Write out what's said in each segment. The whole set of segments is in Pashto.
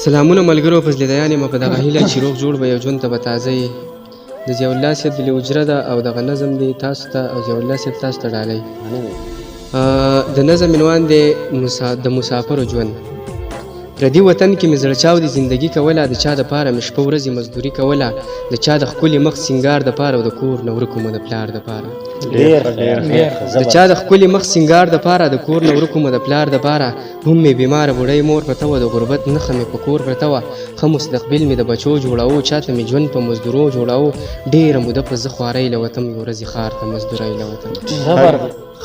سلامونه ملګرو فضلیدیان یم په دغه هیله چې روغ جوړ به یو ژوند ته به تازه یې د ضیاءالله صاحب دلې اجره ده او دغه نظم دی تاسو ته او ضیاءالله صاحب تاسو ته ډالۍ د نظم عنوان دی د مسافرو ژوند پردي وطن کې مې زړه چاودې زندګي کوله د چا دپاره مې شپه ورځې مزدوري کوله د چا د ښکلي مخ سینګار دپاره او د کور نه ورکو مو د پلار دپاره د چا د ښکلي مخ سینګار دپاره د کور نه ورکو مو د پلار دپاره هم مې بیماره بوډۍ مور پرته وه د غربت نښه مې په کور پرته وه ښه مستقبل مې د بچو جوړاوه چاته مې ژوند په مزدورو جوړاوه ډېره موده په زه خوارۍ له وتم یو ورځې ښار ته مزدورۍ له وتم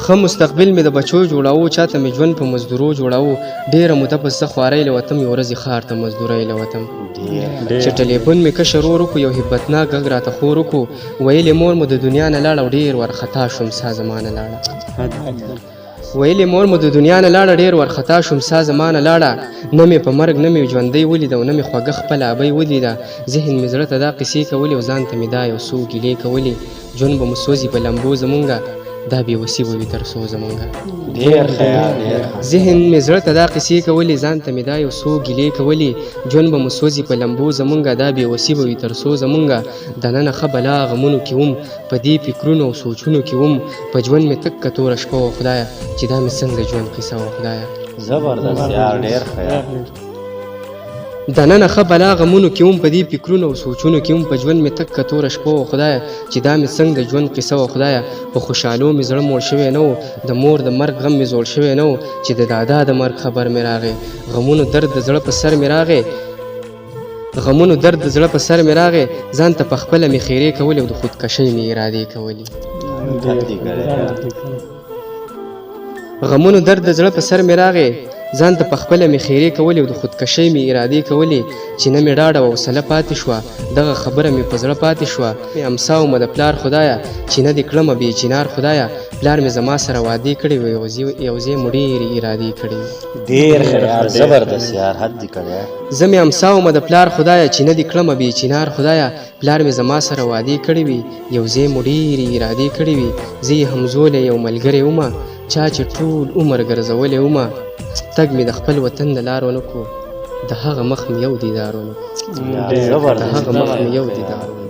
ښه مستقبل مې د بچو جوړاوه چاته مې ژوند په مزدورو جوړاوه ډېره موده په زه خوارۍ له وتم یو ورځې ښار ته مزدورۍ له وتم چې ټلیفون مې کشر ور وکړو یو هیبتناک غږ راته خور وکړو ویلې مور مو د دنیا نه لاړه او ډېر وارخطا شوم سا زما نه لاړه ویلې مور مو د دنیا نه لاړه ډېر وارخطا شوم سا زما نه لاړه نه مې په مرګ نه مې ژوندۍ ولیده او نه مې خوږه خپله ابۍ ولیده ذهن مې زړه ته دا قیسې کولې او ځان ته مې دا یو څو ګیلې کولې ژوند به مو سوځي په لمبو زمونږه دا بې وسي به وي تر څو زمونږه ذهن مې زړه ته دا قیسې کولې ځان ته مې دا یو څو ګیلې کولې ژوند به مو سوځي په لمبو زمونږه دا بې وسي به وي تر څو زمونږه دننه ښه بلا غمونو کې وم په دې فکرونو او سوچونو کې وم په ژوند مې تکه توره شپه وه خدایه چې دا مې څنګه ژوند قیسه وه خدایه زبردست یار ډېر ښه یار دننه ښه بلا غمونو کې وم په دې فکرونو او سوچونو کې وم په ژوند مې تکه توره شپه وه خدایه چې دا مې څنګه ژوند قیسه وه خدایه په خوشحالو مې زړه موړ شوی نه و د مور د مرګ غم مې زوړ شوی نه و چې د دادا د مرګ خبر مې راغی غمونو درد د زړه په سر مې راغی غمونو درد د زړه په سر مې راغی ځان ته په خپله مې خیرې کولې او د خودکشۍ مې ارادې کولې غمونو درد د زړه په سر مې راغی ځان ته په خپله مې خیرې کولې او د خودکشۍ مې ارادې کولې چې نه مې ډاډه او حوصله پاتې شوه دغه خبره مې په زړه پاتې شوه مې امسا ومه د پلار خدایه چې نه دې کړمه بې چنار خدایه پلار مې زما سره وعدې کړې وې یو ځای مو ډېرې ارادې کړې وې ډېر ښه یار زبردست یار حد دې کړی زه مې امسا ومه د پلار خدایه چې نه دې کړمه بې چنار خدایه پلار مې زما سره وعدې کړې وې یو ځای مو ډېرې ارادې کړې وې زه یې همزولی یو ملګری ومه چا چې ټول عمر ګرځولی ومه تګ مې د خپل وطن د لارو نه کو د هغه مخ مې یو دیدار ونه کو زبردست د هغه مخ مې یو دیدار ونه